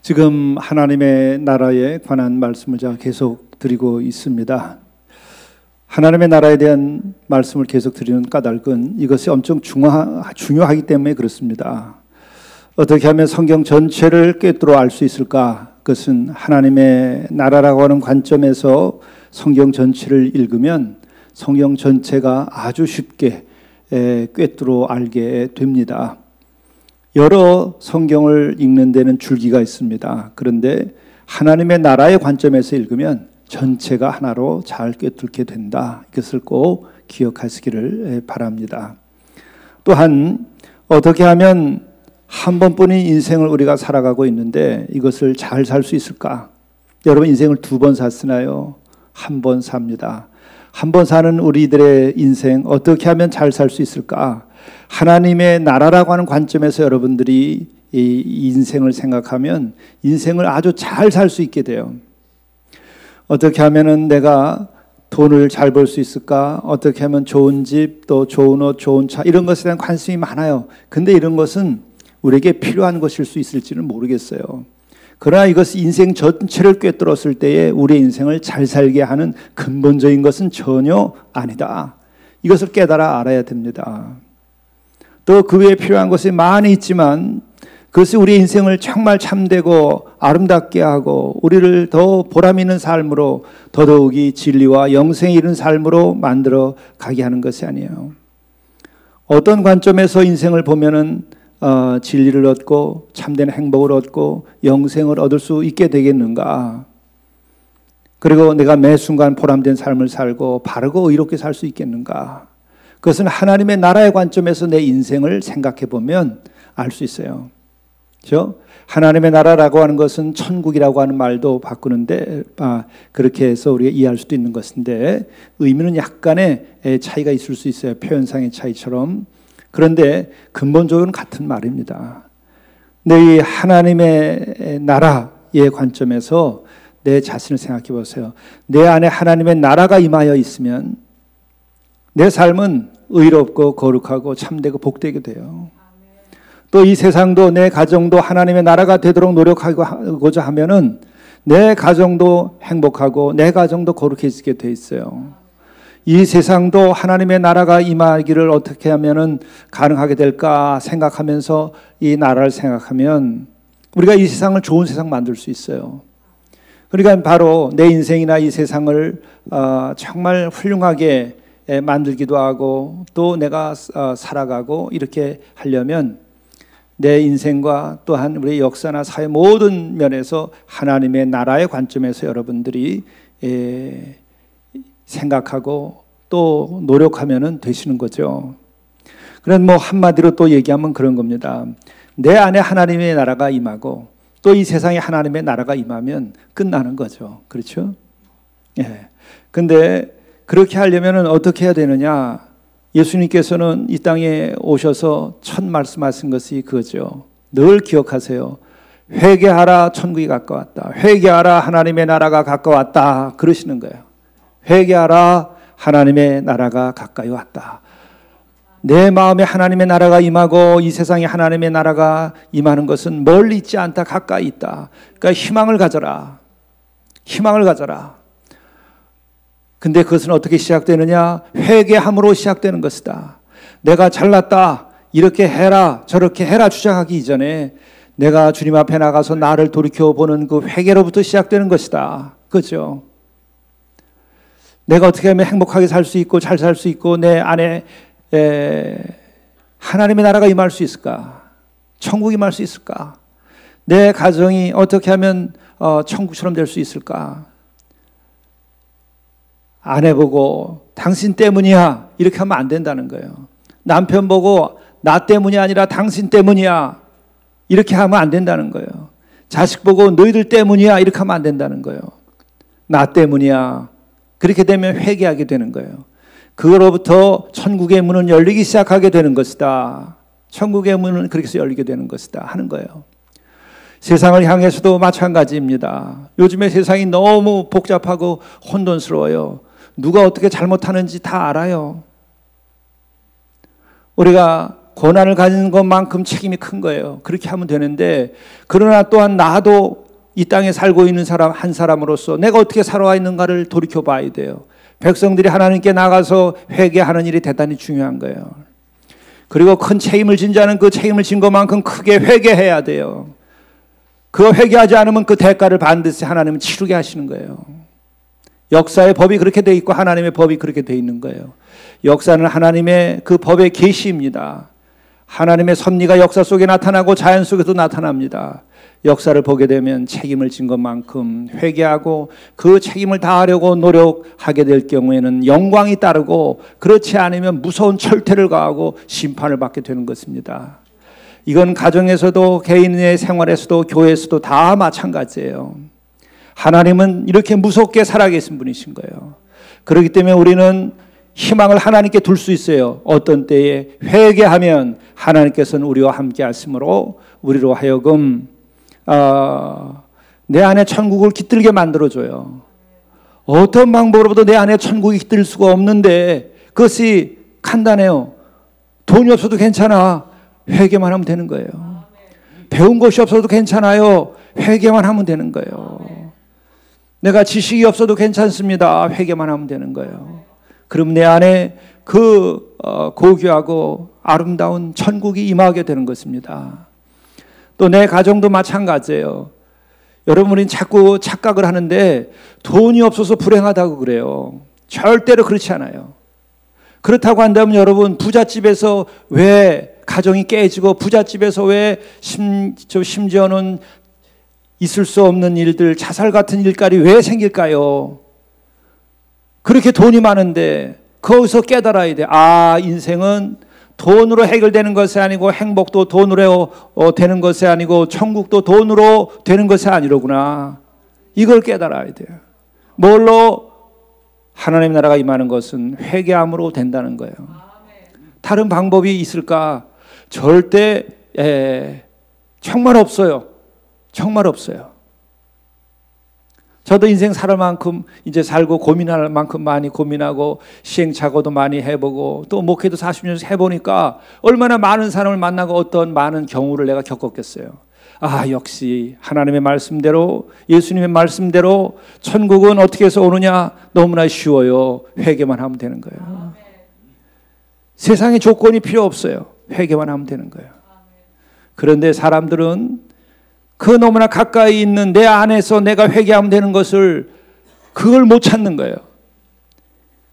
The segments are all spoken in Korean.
지금 하나님의 나라에 관한 말씀을 제가 계속 드리고 있습니다. 하나님의 나라에 대한 말씀을 계속 드리는 까닭은 이것이 엄청 중요하기 때문에 그렇습니다. 어떻게 하면 성경 전체를 꿰뚫어 알 수 있을까? 그것은 하나님의 나라라고 하는 관점에서 성경 전체를 읽으면 성경 전체가 아주 쉽게 꿰뚫어 알게 됩니다. 여러 성경을 읽는 데는 줄기가 있습니다. 그런데 하나님의 나라의 관점에서 읽으면 전체가 하나로 잘 꿰뚫게 된다. 이것을 꼭 기억하시기를 바랍니다. 또한 어떻게 하면 한 번뿐인 인생을 우리가 살아가고 있는데 이것을 잘 살 수 있을까? 여러분 인생을 두 번 샀으나요? 한 번 삽니다. 한 번 사는 우리들의 인생 어떻게 하면 잘 살 수 있을까? 하나님의 나라라고 하는 관점에서 여러분들이 이 인생을 생각하면 인생을 아주 잘 살 수 있게 돼요. 어떻게 하면은 내가 돈을 잘 벌 수 있을까? 어떻게 하면 좋은 집, 또 좋은 옷, 좋은 차 이런 것에 대한 관심이 많아요. 근데 이런 것은 우리에게 필요한 것일 수 있을지는 모르겠어요. 그러나 이것이 인생 전체를 꿰뚫었을 때에 우리의 인생을 잘 살게 하는 근본적인 것은 전혀 아니다. 이것을 깨달아 알아야 됩니다. 또 그 외에 필요한 것이 많이 있지만 그것이 우리 인생을 정말 참되고 아름답게 하고 우리를 더 보람 있는 삶으로 더더욱이 진리와 영생에 이른 삶으로 만들어 가게 하는 것이 아니에요. 어떤 관점에서 인생을 보면은 진리를 얻고 참된 행복을 얻고 영생을 얻을 수 있게 되겠는가? 그리고 내가 매 순간 보람된 삶을 살고 바르고 의롭게 살 수 있겠는가? 그것은 하나님의 나라의 관점에서 내 인생을 생각해 보면 알 수 있어요. 그렇죠? 하나님의 나라라고 하는 것은 천국이라고 하는 말도 바꾸는데 그렇게 해서 우리가 이해할 수도 있는 것인데 의미는 약간의 차이가 있을 수 있어요. 표현상의 차이처럼. 그런데 근본적으로는 같은 말입니다. 내 하나님의 나라의 관점에서 내 자신을 생각해 보세요. 내 안에 하나님의 나라가 임하여 있으면 내 삶은 의롭고 거룩하고 참되고 복되게 돼요. 또 이 세상도 내 가정도 하나님의 나라가 되도록 노력하고자 하면은 내 가정도 행복하고 내 가정도 거룩해지게 돼 있어요. 이 세상도 하나님의 나라가 임하기를 어떻게 하면은 가능하게 될까 생각하면서 이 나라를 생각하면 우리가 이 세상을 좋은 세상 만들 수 있어요. 그러니까 바로 내 인생이나 이 세상을 정말 훌륭하게 만들기도 하고 또 내가 살아가고 이렇게 하려면 내 인생과 또한 우리 역사나 사회 모든 면에서 하나님의 나라의 관점에서 여러분들이 생각하고 또 노력하면 되시는 거죠. 그런 한마디로 또 얘기하면 그런 겁니다. 내 안에 하나님의 나라가 임하고 또 이 세상에 하나님의 나라가 임하면 끝나는 거죠. 그렇죠? 예. 근데 그렇게 하려면 어떻게 해야 되느냐? 예수님께서는 이 땅에 오셔서 첫 말씀하신 것이 그거죠. 늘 기억하세요. 회개하라, 천국이 가까웠다. 회개하라, 하나님의 나라가 가까웠다. 그러시는 거예요. 회개하라, 하나님의 나라가 가까이 왔다. 내 마음에 하나님의 나라가 임하고 이 세상에 하나님의 나라가 임하는 것은 멀리 있지 않다, 가까이 있다. 그러니까 희망을 가져라. 희망을 가져라. 근데 그것은 어떻게 시작되느냐? 회개함으로 시작되는 것이다. 내가 잘났다, 이렇게 해라, 저렇게 해라 주장하기 이전에 내가 주님 앞에 나가서 나를 돌이켜보는 그 회개로부터 시작되는 것이다. 그렇죠? 내가 어떻게 하면 행복하게 살 수 있고 잘 살 수 있고 내 안에 하나님의 나라가 임할 수 있을까? 천국이 임할 수 있을까? 내 가정이 어떻게 하면 천국처럼 될 수 있을까? 아내 보고 당신 때문이야 이렇게 하면 안 된다는 거예요. 남편 보고 나 때문이 아니라 당신 때문이야 이렇게 하면 안 된다는 거예요. 자식 보고 너희들 때문이야 이렇게 하면 안 된다는 거예요. 나 때문이야. 그렇게 되면 회개하게 되는 거예요. 그로부터 천국의 문은 열리기 시작하게 되는 것이다. 천국의 문은 그렇게 해서 열리게 되는 것이다 하는 거예요. 세상을 향해서도 마찬가지입니다. 요즘에 세상이 너무 복잡하고 혼돈스러워요. 누가 어떻게 잘못하는지 다 알아요. 우리가 고난을 가진 것만큼 책임이 큰 거예요. 그렇게 하면 되는데, 그러나 또한 나도 이 땅에 살고 있는 사람 한 사람으로서 내가 어떻게 살아와 있는가를 돌이켜 봐야 돼요. 백성들이 하나님께 나가서 회개하는 일이 대단히 중요한 거예요. 그리고 큰 책임을 진 자는 그 책임을 진 것만큼 크게 회개해야 돼요. 그거 회개하지 않으면 그 대가를 반드시 하나님은 치르게 하시는 거예요. 역사의 법이 그렇게 돼 있고 하나님의 법이 그렇게 돼 있는 거예요. 역사는 하나님의 그 법의 계시입니다. 하나님의 섭리가 역사 속에 나타나고 자연 속에도 나타납니다. 역사를 보게 되면 책임을 진 것만큼 회개하고 그 책임을 다하려고 노력하게 될 경우에는 영광이 따르고, 그렇지 않으면 무서운 철퇴를 가하고 심판을 받게 되는 것입니다. 이건 가정에서도 개인의 생활에서도 교회에서도 다 마찬가지예요. 하나님은 이렇게 무섭게 살아계신 분이신 거예요. 그렇기 때문에 우리는 희망을 하나님께 둘 수 있어요. 어떤 때에 회개하면 하나님께서는 우리와 함께 하심으로 우리로 하여금 내 안에 천국을 깃들게 만들어줘요. 어떤 방법으로도 내 안에 천국이 깃들 수가 없는데 그것이 간단해요. 돈이 없어도 괜찮아. 회개만 하면 되는 거예요. 배운 것이 없어도 괜찮아요. 회개만 하면 되는 거예요. 내가 지식이 없어도 괜찮습니다. 회개만 하면 되는 거예요. 그럼 내 안에 그 고귀하고 아름다운 천국이 임하게 되는 것입니다. 또 내 가정도 마찬가지예요. 여러분이 자꾸 착각을 하는데 돈이 없어서 불행하다고 그래요. 절대로 그렇지 않아요. 그렇다고 한다면 여러분, 부잣집에서 왜 가정이 깨지고 부잣집에서 왜 심지어는 있을 수 없는 일들, 자살 같은 일까지 왜 생길까요? 그렇게 돈이 많은데 거기서 깨달아야 돼. 아, 인생은 돈으로 해결되는 것이 아니고, 행복도 돈으로 되는 것이 아니고, 천국도 돈으로 되는 것이 아니로구나. 이걸 깨달아야 돼요. 뭘로? 하나님의 나라가 임하는 것은 회개함으로 된다는 거예요. 다른 방법이 있을까? 절대 정말 없어요. 정말 없어요. 저도 인생 살 만큼 이제 살고 고민할 만큼 많이 고민하고 시행착오도 많이 해보고 또 목회도 40년 해보니까 얼마나 많은 사람을 만나고 어떤 많은 경우를 내가 겪었겠어요. 아, 역시 하나님의 말씀대로, 예수님의 말씀대로 천국은 어떻게 해서 오느냐? 너무나 쉬워요. 회개만 하면 되는 거예요. 세상에 조건이 필요 없어요. 회개만 하면 되는 거예요. 그런데 사람들은 그 너무나 가까이 있는 내 안에서 내가 회개하면 되는 것을, 그걸 못 찾는 거예요.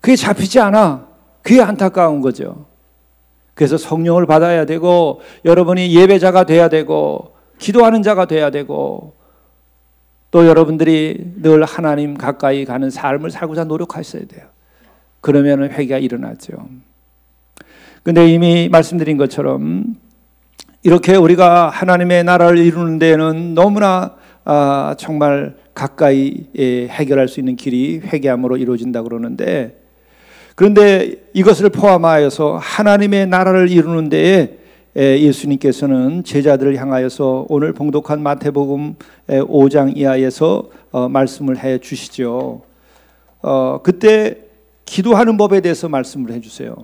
그게 잡히지 않아. 그게 안타까운 거죠. 그래서 성령을 받아야 되고, 여러분이 예배자가 돼야 되고, 기도하는 자가 돼야 되고, 또 여러분들이 늘 하나님 가까이 가는 삶을 살고자 노력하셔야 돼요. 그러면 회개가 일어나죠. 근데 이미 말씀드린 것처럼 이렇게 우리가 하나님의 나라를 이루는 데는 너무나 정말 가까이 해결할 수 있는 길이 회개함으로 이루어진다고 그러는데, 그런데 이것을 포함하여서 하나님의 나라를 이루는 데에 예수님께서는 제자들을 향하여서 오늘 봉독한 마태복음 5장 이하에서 말씀을 해 주시죠. 그때 기도하는 법에 대해서 말씀을 해 주세요.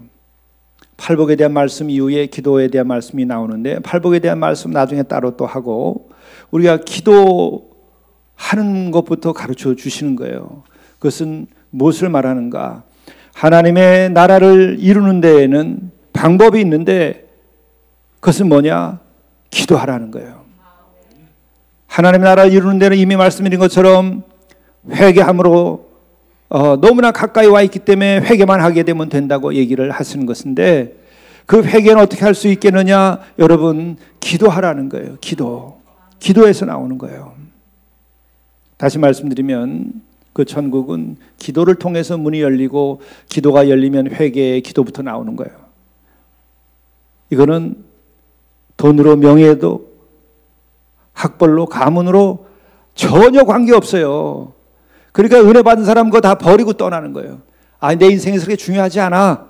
팔복에 대한 말씀 이후에 기도에 대한 말씀이 나오는데, 팔복에 대한 말씀 나중에 따로 또 하고, 우리가 기도하는 것부터 가르쳐 주시는 거예요. 그것은 무엇을 말하는가? 하나님의 나라를 이루는 데에는 방법이 있는데 그것은 뭐냐? 기도하라는 거예요. 하나님의 나라를 이루는 데는 이미 말씀드린 것처럼 회개함으로 너무나 가까이 와 있기 때문에 회개만 하게 되면 된다고 얘기를 하시는 것인데, 그 회개는 어떻게 할 수 있겠느냐? 여러분, 기도하라는 거예요. 기도에서 나오는 거예요. 다시 말씀드리면 그 천국은 기도를 통해서 문이 열리고, 기도가 열리면 회개의 기도부터 나오는 거예요. 이거는 돈으로, 명예도, 학벌로, 가문으로 전혀 관계없어요. 그러니까 은혜 받은 사람 그거 다 버리고 떠나는 거예요. 아, 내 인생에서 그게 중요하지 않아.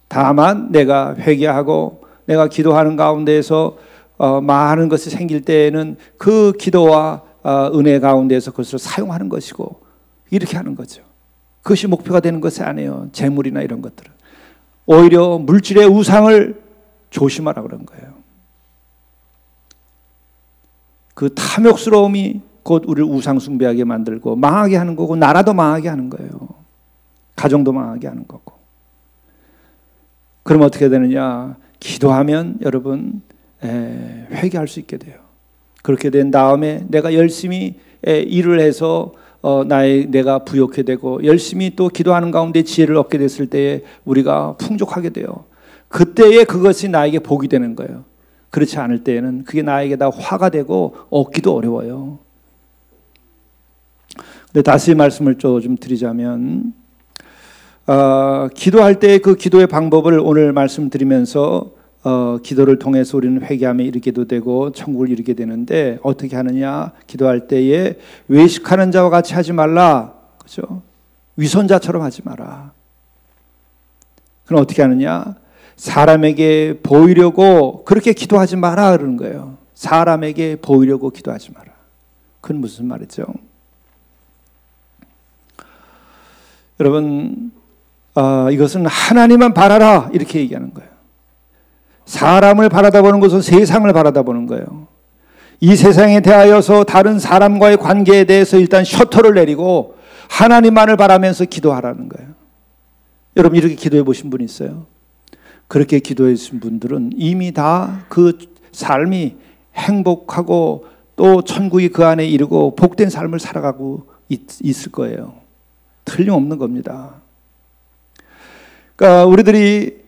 다만 내가 회개하고 내가 기도하는 가운데에서 많은 것이 생길 때에는 그 기도와 은혜 가운데에서 그것을 사용하는 것이고, 이렇게 하는 거죠. 그것이 목표가 되는 것이 아니에요. 재물이나 이런 것들은. 오히려 물질의 우상을 조심하라 그런 거예요. 그 탐욕스러움이 곧 우리를 우상 숭배하게 만들고 망하게 하는 거고, 나라도 망하게 하는 거예요. 가정도 망하게 하는 거고. 그럼 어떻게 되느냐? 기도하면 여러분 회개할 수 있게 돼요. 그렇게 된 다음에 내가 열심히 일을 해서 내가 부욕해 되고, 열심히 또 기도하는 가운데 지혜를 얻게 됐을 때에 우리가 풍족하게 돼요. 그때에 그것이 나에게 복이 되는 거예요. 그렇지 않을 때에는 그게 나에게 다 화가 되고 얻기도 어려워요. 근데 다시 말씀을 좀 드리자면, 기도할 때 그 기도의 방법을 오늘 말씀드리면서 기도를 통해서 우리는 회개함에 이르게도 되고 천국을 이루게 되는데, 어떻게 하느냐? 기도할 때에 외식하는 자와 같이 하지 말라. 그죠? 위선자처럼 하지 마라. 그럼 어떻게 하느냐? 사람에게 보이려고 그렇게 기도하지 마라 그러는 거예요. 사람에게 보이려고 기도하지 마라. 그건 무슨 말이죠? 여러분, 이것은 하나님만 바라라 이렇게 얘기하는 거예요. 사람을 바라다보는 것은 세상을 바라다보는 거예요. 이 세상에 대하여서 다른 사람과의 관계에 대해서 일단 셔터를 내리고 하나님만을 바라면서 기도하라는 거예요. 여러분, 이렇게 기도해 보신 분 있어요? 그렇게 기도해 주신 분들은 이미 다 그 삶이 행복하고 또 천국이 그 안에 이르고 복된 삶을 살아가고 있을 거예요. 틀림없는 겁니다. 그러니까 우리들이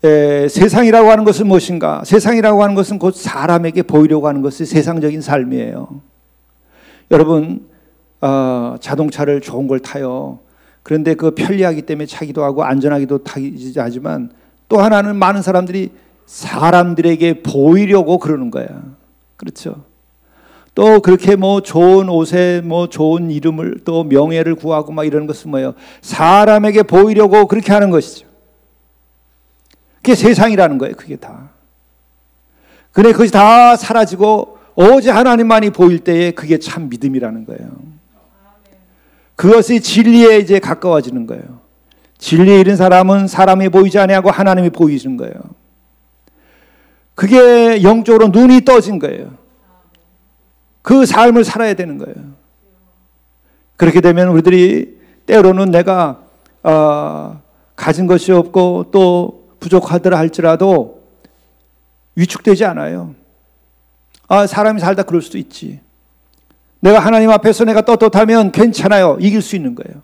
세상이라고 하는 것은 무엇인가? 세상이라고 하는 것은 곧 사람에게 보이려고 하는 것이 세상적인 삶이에요. 여러분, 자동차를 좋은 걸 타요. 그런데 그 편리하기 때문에 타기도 하고 안전하기도 하지만, 또 하나는 많은 사람들이 사람들에게 보이려고 그러는 거야. 그렇죠? 또 그렇게 뭐 좋은 옷에 뭐 좋은 이름을 또 명예를 구하고 막 이러는 것은 뭐예요? 사람에게 보이려고 그렇게 하는 것이죠. 그게 세상이라는 거예요. 그게 다. 그래, 그것이 다 사라지고 오직 하나님만이 보일 때에 그게 참 믿음이라는 거예요. 그것이 진리에 이제 가까워지는 거예요. 진리에 이른 사람은 사람이 보이지 아니하고 하나님이 보이시는 거예요. 그게 영적으로 눈이 떠진 거예요. 그 삶을 살아야 되는 거예요. 그렇게 되면 우리들이 때로는 내가 가진 것이 없고 또 부족하더라 할지라도 위축되지 않아요. 사람이 살다 그럴 수도 있지. 내가 하나님 앞에서 내가 떳떳하면 괜찮아요. 이길 수 있는 거예요.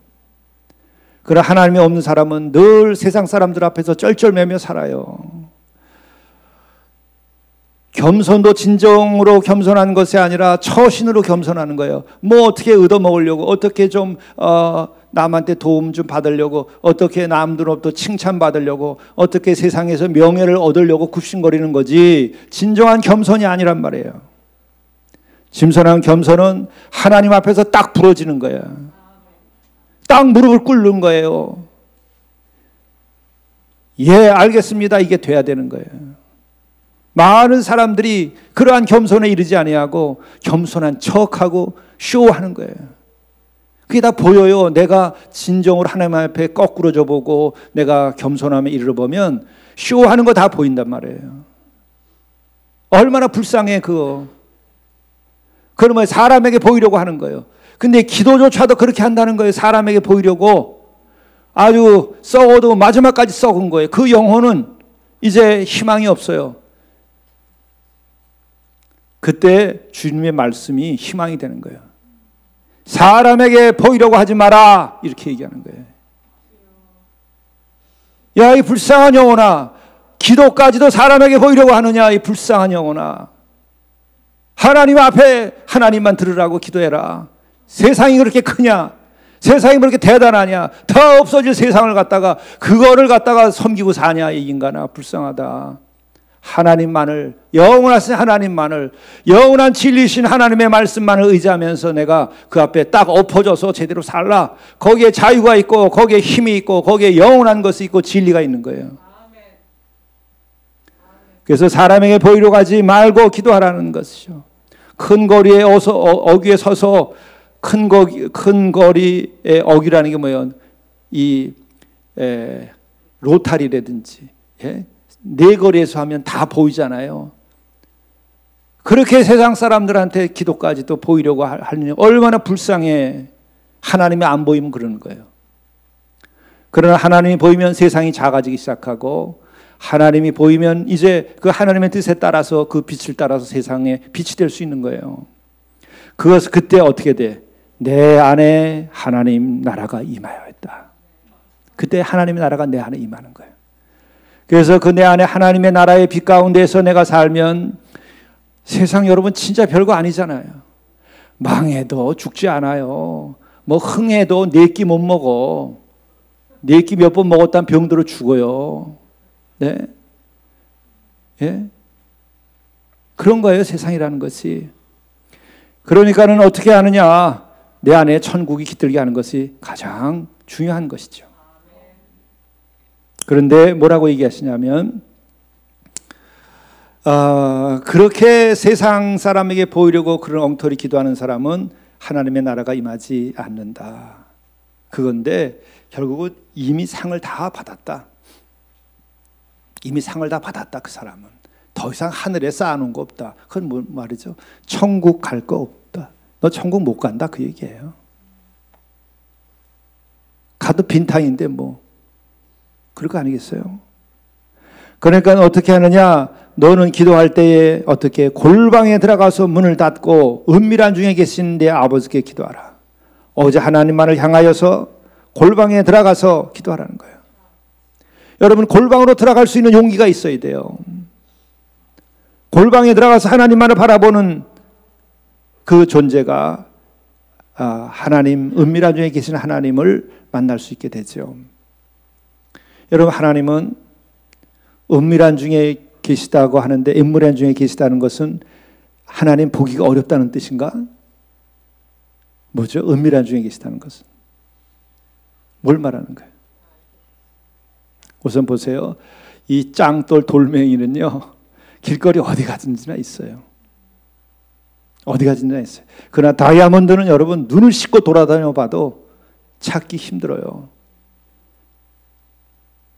그러나 하나님이 없는 사람은 늘 세상 사람들 앞에서 쩔쩔매며 살아요. 겸손도 진정으로 겸손한 것이 아니라 처신으로 겸손하는 거예요. 뭐 어떻게 얻어먹으려고, 어떻게 좀 남한테 도움 좀 받으려고, 어떻게 남들로부터 칭찬받으려고, 어떻게 세상에서 명예를 얻으려고 굽신거리는 거지, 진정한 겸손이 아니란 말이에요. 진정한 겸손은 하나님 앞에서 딱 부러지는 거예요. 딱 무릎을 꿇는 거예요. 예, 알겠습니다. 이게 돼야 되는 거예요. 많은 사람들이 그러한 겸손에 이르지 아니하고 겸손한 척하고 쇼하는 거예요. 그게 다 보여요. 내가 진정으로 하나님 앞에 거꾸로져 보고 내가 겸손함에 이르러보면 쇼하는 거 다 보인단 말이에요. 얼마나 불쌍해 그거. 그러면 사람에게 보이려고 하는 거예요. 근데 기도조차도 그렇게 한다는 거예요. 사람에게 보이려고. 아주 썩어도 마지막까지 썩은 거예요. 그 영혼은 이제 희망이 없어요. 그때 주님의 말씀이 희망이 되는 거예요. 사람에게 보이려고 하지 마라 이렇게 얘기하는 거예요. 야, 이 불쌍한 영혼아, 기도까지도 사람에게 보이려고 하느냐, 이 불쌍한 영혼아. 하나님 앞에 하나님만 들으라고 기도해라. 세상이 그렇게 크냐? 세상이 그렇게 대단하냐? 다 없어질 세상을 갖다가 그거를 갖다가 섬기고 사냐? 이 인간아, 불쌍하다. 하나님만을, 영원하신 하나님만을, 영원한 진리신 하나님의 말씀만을 의지하면서 내가 그 앞에 딱 엎어져서 제대로 살라. 거기에 자유가 있고 거기에 힘이 있고 거기에 영원한 것이 있고 진리가 있는 거예요. 그래서 사람에게 보이려고 하지 말고 기도하라는 것이죠. 큰 거리에 어귀에 서서 큰 거리에 어귀라는 게 뭐예요? 로타리라든지, 예? 내거리에서 하면 다 보이잖아요. 그렇게 세상 사람들한테 기도까지도 보이려고 하느니 얼마나 불쌍해. 하나님이 안 보이면 그러는 거예요. 그러나 하나님이 보이면 세상이 작아지기 시작하고, 하나님이 보이면 이제 그 하나님의 뜻에 따라서, 그 빛을 따라서 세상에 빛이 될 수 있는 거예요. 그때 어떻게 돼? 내 안에 하나님 나라가 임하였다. 그때 하나님의 나라가 내 안에 임하는 거예요. 그래서 그 내 안에 하나님의 나라의 빛 가운데서 내가 살면 세상 여러분 진짜 별거 아니잖아요. 망해도 죽지 않아요. 뭐 흥해도 네 끼 못 먹어. 네 끼 몇 번 먹었다면 병들어 죽어요. 네? 예? 그런 거예요, 세상이라는 것이. 그러니까는 어떻게 하느냐? 내 안에 천국이 깃들게 하는 것이 가장 중요한 것이죠. 그런데 뭐라고 얘기하시냐면, 그렇게 세상 사람에게 보이려고 그런 엉터리 기도하는 사람은 하나님의 나라가 임하지 않는다. 그건데 결국은 이미 상을 다 받았다. 이미 상을 다 받았다. 그 사람은 더 이상 하늘에 쌓아놓은 거 없다. 그건 뭐 말이죠? 천국 갈 거 없다. 너 천국 못 간다, 그 얘기예요. 가도 빈탕인데 뭐 그럴 거 아니겠어요? 그러니까 어떻게 하느냐? 너는 기도할 때에 어떻게 골방에 들어가서 문을 닫고 은밀한 중에 계신 내 아버지께 기도하라. 어제 하나님만을 향하여서 골방에 들어가서 기도하라는 거예요. 여러분, 골방으로 들어갈 수 있는 용기가 있어야 돼요. 골방에 들어가서 하나님만을 바라보는 그 존재가 하나님, 은밀한 중에 계신 하나님을 만날 수 있게 되죠. 여러분, 하나님은 은밀한 중에 계시다고 하는데, 은밀한 중에 계시다는 것은 하나님 보기가 어렵다는 뜻인가? 뭐죠? 은밀한 중에 계시다는 것은 뭘 말하는 거예요? 우선 보세요. 이 짱돌 돌멩이는요, 길거리 어디 가든지나 있어요. 어디 가든지나 있어요. 그러나 다이아몬드는 여러분 눈을 씻고 돌아다녀 봐도 찾기 힘들어요.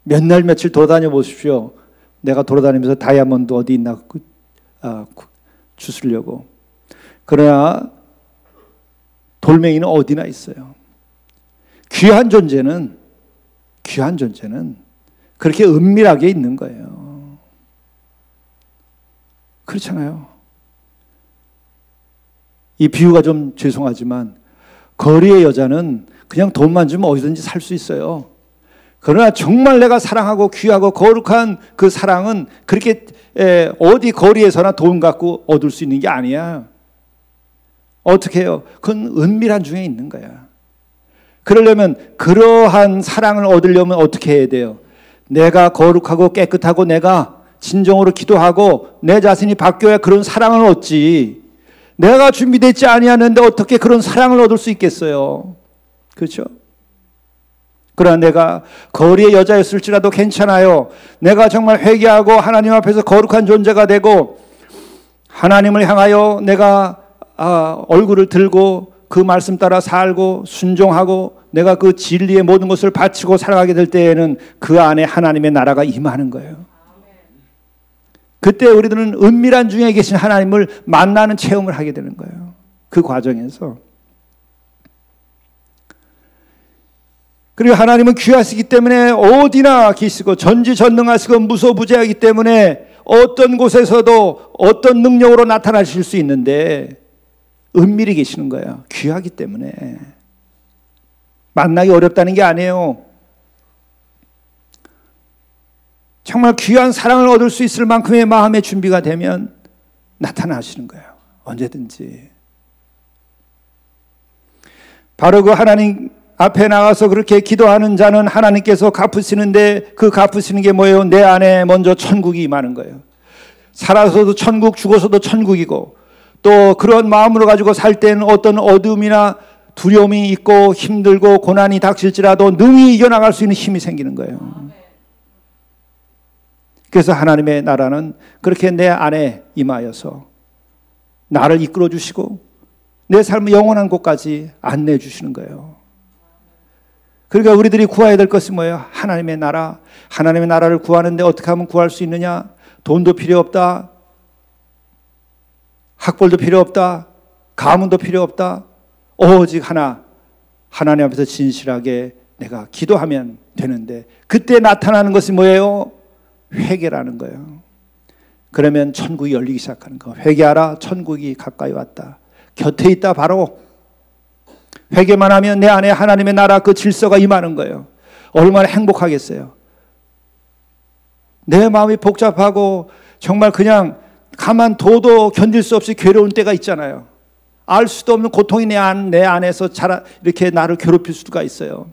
몇 날 며칠 돌아다녀 보십시오. 내가 돌아다니면서 다이아몬드 어디 있나 주스려고. 그러나 돌멩이는 어디나 있어요. 귀한 존재는 그렇게 은밀하게 있는 거예요. 그렇잖아요. 이 비유가 좀 죄송하지만 거리의 여자는 그냥 돈만 주면 어디든지 살 수 있어요. 그러나 정말 내가 사랑하고 귀하고 거룩한 그 사랑은 그렇게 어디 거리에서나 돈 갖고 얻을 수 있는 게 아니야. 어떻게 해요? 그건 은밀한 중에 있는 거야. 그러려면, 그러한 사랑을 얻으려면 어떻게 해야 돼요? 내가 거룩하고 깨끗하고 내가 진정으로 기도하고 내 자신이 바뀌어야 그런 사랑을 얻지. 내가 준비되지 아니하는데 어떻게 그런 사랑을 얻을 수 있겠어요? 그렇죠? 그러나 내가 거리의 여자였을지라도 괜찮아요. 내가 정말 회개하고 하나님 앞에서 거룩한 존재가 되고 하나님을 향하여 내가 얼굴을 들고 그 말씀 따라 살고 순종하고 내가 그 진리의 모든 것을 바치고 살아가게 될 때에는 그 안에 하나님의 나라가 임하는 거예요. 그때 우리들은 은밀한 중에 계신 하나님을 만나는 체험을 하게 되는 거예요. 그 과정에서. 그리고 하나님은 귀하시기 때문에 어디나 계시고 전지전능하시고 무소부재하기 때문에 어떤 곳에서도 어떤 능력으로 나타나실 수 있는데 은밀히 계시는 거예요. 귀하기 때문에. 만나기 어렵다는 게 아니에요. 정말 귀한 사랑을 얻을 수 있을 만큼의 마음의 준비가 되면 나타나시는 거예요. 언제든지. 바로 그 하나님 앞에 나가서 그렇게 기도하는 자는 하나님께서 갚으시는데, 그 갚으시는 게 뭐예요? 내 안에 먼저 천국이 임하는 거예요. 살아서도 천국, 죽어서도 천국이고, 또 그런 마음으로 가지고 살 때는 어떤 어둠이나 두려움이 있고 힘들고 고난이 닥칠지라도 능히 이겨나갈 수 있는 힘이 생기는 거예요. 그래서 하나님의 나라는 그렇게 내 안에 임하여서 나를 이끌어 주시고 내 삶의 영원한 곳까지 안내해 주시는 거예요. 그러니까 우리들이 구해야 될 것이 뭐예요? 하나님의 나라. 하나님의 나라를 구하는데 어떻게 하면 구할 수 있느냐? 돈도 필요 없다. 학벌도 필요 없다. 가문도 필요 없다. 오직 하나, 하나님 앞에서 진실하게 내가 기도하면 되는데, 그때 나타나는 것이 뭐예요? 회개라는 거예요. 그러면 천국이 열리기 시작하는 거. 회개하라, 천국이 가까이 왔다. 곁에 있다. 바로 회개만 하면 내 안에 하나님의 나라 그 질서가 임하는 거예요. 얼마나 행복하겠어요. 내 마음이 복잡하고 정말 그냥 가만둬도 견딜 수 없이 괴로운 때가 있잖아요. 알 수도 없는 고통이 내 안에서 이렇게 나를 괴롭힐 수가 있어요.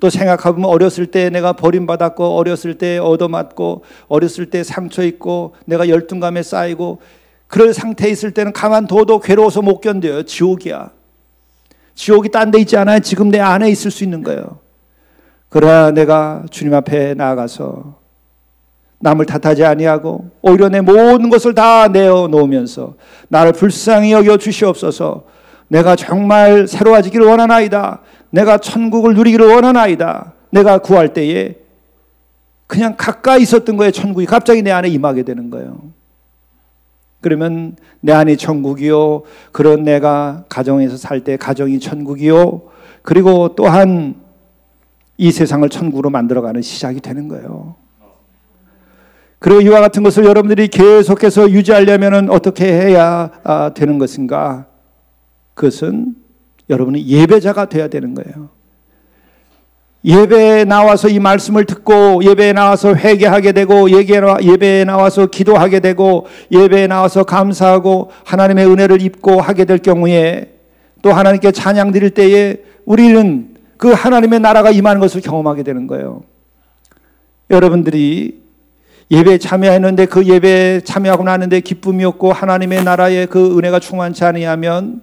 또 생각해보면 어렸을 때 내가 버림받았고, 어렸을 때 얻어맞고, 어렸을 때 상처 있고, 내가 열등감에 쌓이고, 그런 상태에 있을 때는 가만둬도 괴로워서 못 견뎌요. 지옥이야. 지옥이 딴 데 있지 않아요. 지금 내 안에 있을 수 있는 거예요. 그러나 내가 주님 앞에 나아가서 남을 탓하지 아니하고 오히려 내 모든 것을 다 내어놓으면서 나를 불쌍히 여겨 주시옵소서. 내가 정말 새로워지기를 원하나이다. 내가 천국을 누리기를 원하나이다. 내가 구할 때에 그냥 가까이 있었던 거예요. 천국이 갑자기 내 안에 임하게 되는 거예요. 그러면 내 안이 천국이요, 그런 내가 가정에서 살 때 가정이 천국이요, 그리고 또한 이 세상을 천국으로 만들어가는 시작이 되는 거예요. 그리고 이와 같은 것을 여러분들이 계속해서 유지하려면 어떻게 해야 되는 것인가? 그것은 여러분이 예배자가 되어야 되는 거예요. 예배에 나와서 이 말씀을 듣고, 예배에 나와서 회개하게 되고, 예배에 나와서 기도하게 되고, 예배에 나와서 감사하고 하나님의 은혜를 입고 하게 될 경우에, 또 하나님께 찬양 드릴 때에 우리는 그 하나님의 나라가 임하는 것을 경험하게 되는 거예요. 여러분들이 예배에 참여했는데 그 예배에 참여하고 나는데 기쁨이 없고 하나님의 나라에 그 은혜가 충만치 아니하면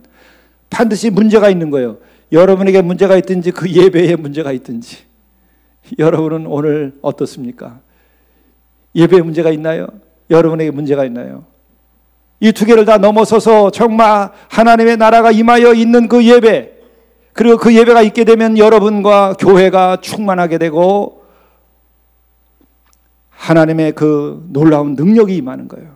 반드시 문제가 있는 거예요. 여러분에게 문제가 있든지 그 예배에 문제가 있든지. 여러분은 오늘 어떻습니까? 예배에 문제가 있나요? 여러분에게 문제가 있나요? 이 두 개를 다 넘어서서 정말 하나님의 나라가 임하여 있는 그 예배, 그리고 그 예배가 있게 되면 여러분과 교회가 충만하게 되고 하나님의 그 놀라운 능력이 임하는 거예요.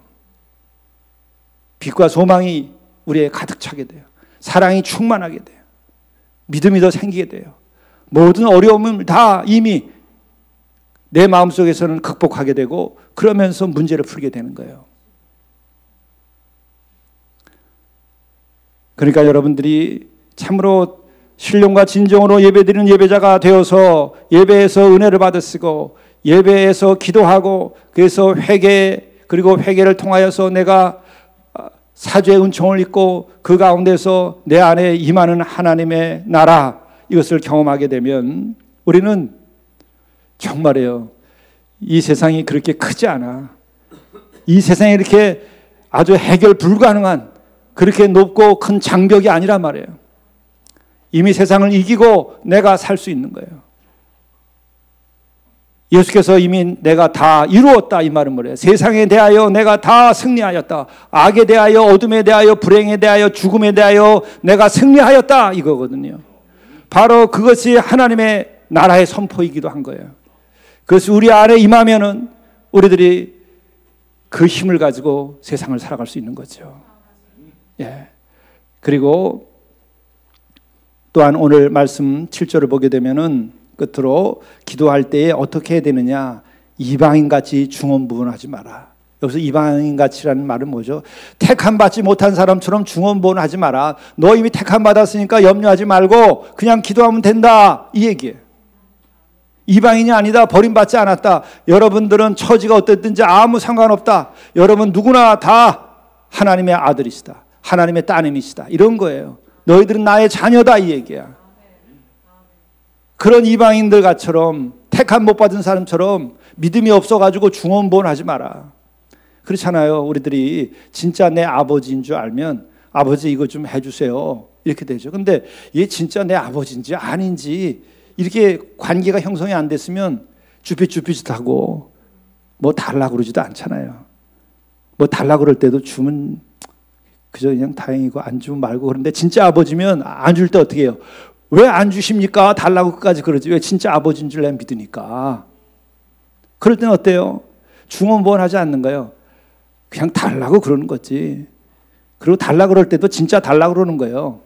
빛과 소망이 우리에 가득 차게 돼요. 사랑이 충만하게 돼요. 믿음이 더 생기게 돼요. 모든 어려움을 다 이미 내 마음속에서는 극복하게 되고, 그러면서 문제를 풀게 되는 거예요. 그러니까 여러분들이 참으로 신령과 진정으로 예배드리는 예배자가 되어서 예배에서 은혜를 받으시고, 예배에서 기도하고, 그래서 회개, 그리고 회개를 통하여서 내가 사죄의 은총을 입고 그 가운데서 내 안에 임하는 하나님의 나라, 이것을 경험하게 되면 우리는 정말이에요. 이 세상이 그렇게 크지 않아. 이 세상이 이렇게 아주 해결 불가능한 그렇게 높고 큰 장벽이 아니란 말이에요. 이미 세상을 이기고 내가 살 수 있는 거예요. 예수께서 이미 내가 다 이루었다 이 말은 뭐래요? 세상에 대하여 내가 다 승리하였다. 악에 대하여, 어둠에 대하여, 불행에 대하여, 죽음에 대하여 내가 승리하였다 이거거든요. 바로 그것이 하나님의 나라의 선포이기도 한 거예요. 그래서 우리 안에 임하면은 우리들이 그 힘을 가지고 세상을 살아갈 수 있는 거죠. 예. 그리고 또한 오늘 말씀 7절을 보게 되면은 끝으로 기도할 때에 어떻게 해야 되느냐? 이방인같이 중언부언하지 마라. 여기서 이방인같이라는 말은 뭐죠? 택함 받지 못한 사람처럼 중언부언하지 마라. 너 이미 택함 받았으니까 염려하지 말고 그냥 기도하면 된다, 이 얘기예요. 이방인이 아니다, 버림받지 않았다, 여러분들은 처지가 어땠든지 아무 상관없다, 여러분 누구나 다 하나님의 아들이시다, 하나님의 따님이시다, 이런 거예요. 너희들은 나의 자녀다, 이 얘기야. 그런 이방인들처럼 택함 못 받은 사람처럼 믿음이 없어가지고 중언부언하지 마라. 그렇잖아요. 우리들이 진짜 내 아버지인 줄 알면 아버지 이거 좀 해주세요, 이렇게 되죠. 근데 얘 진짜 내 아버지인지 아닌지 이렇게 관계가 형성이 안 됐으면 쭈삣쭈삣하고 뭐 달라고 그러지도 않잖아요. 뭐 달라고 그럴 때도 주면 그저 그냥 다행이고 안 주면 말고. 그런데 진짜 아버지면 안 줄 때 어떻게 해요? 왜 안 주십니까? 달라고 끝까지 그러지. 왜? 진짜 아버지인 줄 내가 믿으니까. 그럴 때는 어때요? 중언부언하지 않는 거예요. 그냥 달라고 그러는 거지. 그리고 달라 그럴 때도 진짜 달라고 그러는 거예요.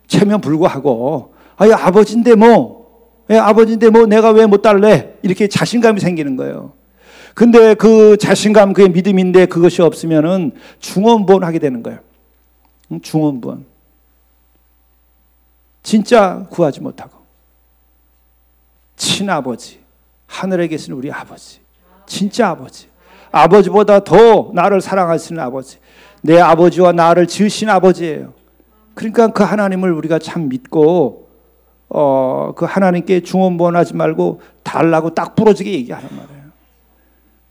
체면 불구하고. 아야 아버지인데 뭐. 아버지인데 뭐 내가 왜 못 달래? 이렇게 자신감이 생기는 거예요. 근데 그 자신감, 그게 믿음인데 그것이 없으면은 중언부언하게 되는 거예요. 중언부언. 진짜 구하지 못하고. 친아버지, 하늘에 계신 우리 아버지, 진짜 아버지, 아버지보다 더 나를 사랑하시는 아버지, 내 아버지와 나를 지으신 아버지예요. 그러니까 그 하나님을 우리가 참 믿고 그 하나님께 중언부언하지 말고 달라고 딱 부러지게 얘기하란 말이에요.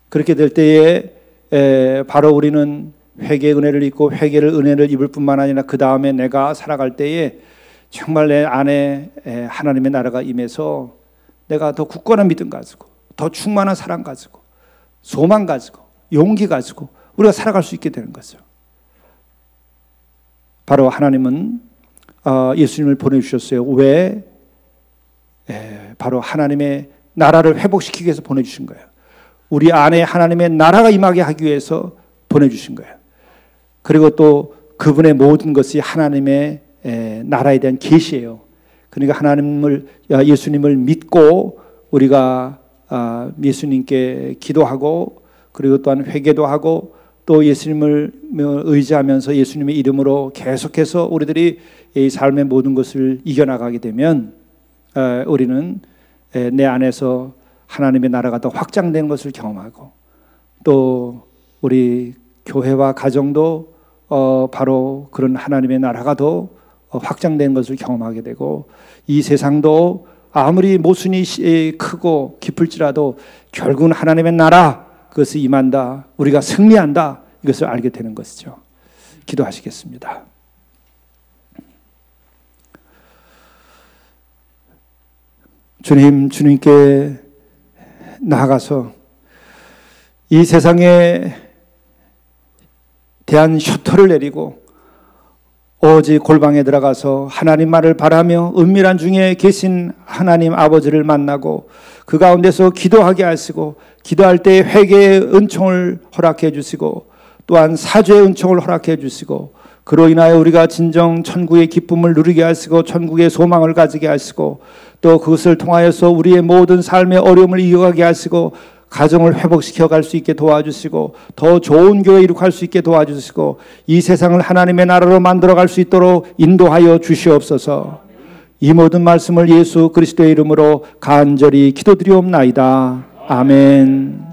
그렇게 될 때에 바로 우리는 회개의 은혜를 입고 회개를 은혜를 입을 뿐만 아니라 그 다음에 내가 살아갈 때에 정말 내 안에 하나님의 나라가 임해서 내가 더 굳건한 믿음 가지고 더 충만한 사랑 가지고 소망 가지고 용기 가지고 우리가 살아갈 수 있게 되는 거죠. 바로 하나님은 예수님을 보내주셨어요. 왜? 바로 하나님의 나라를 회복시키기 위해서 보내주신 거예요. 우리 안에 하나님의 나라가 임하게 하기 위해서 보내주신 거예요. 그리고 또 그분의 모든 것이 하나님의 나라에 대한 계시예요. 그러니까 하나님을, 예수님을 믿고 우리가 예수님께 기도하고 그리고 또한 회개도 하고 또 예수님을 의지하면서 예수님의 이름으로 계속해서 우리들이 이 삶의 모든 것을 이겨나가게 되면 우리는 내 안에서 하나님의 나라가 더 확장된 것을 경험하고 또 우리 교회와 가정도 바로 그런 하나님의 나라가 더 확장된 것을 경험하게 되고 이 세상도 아무리 모순이 크고 깊을지라도 결국은 하나님의 나라 그것이 임한다. 우리가 승리한다. 이것을 알게 되는 것이죠. 기도하시겠습니다. 주님, 주님께 나아가서 이 세상에 대한 셔터를 내리고 오직 골방에 들어가서 하나님 말을 바라며 은밀한 중에 계신 하나님 아버지를 만나고 그 가운데서 기도하게 하시고 기도할 때 회개의 은총을 허락해 주시고 또한 사죄의 은총을 허락해 주시고 그로 인하여 우리가 진정 천국의 기쁨을 누리게 하시고 천국의 소망을 가지게 하시고 또 그것을 통하여서 우리의 모든 삶의 어려움을 이겨가게 하시고 가정을 회복시켜 갈 수 있게 도와주시고 더 좋은 교회 이룩할 수 있게 도와주시고 이 세상을 하나님의 나라로 만들어 갈 수 있도록 인도하여 주시옵소서. 이 모든 말씀을 예수 그리스도의 이름으로 간절히 기도드리옵나이다. 아멘.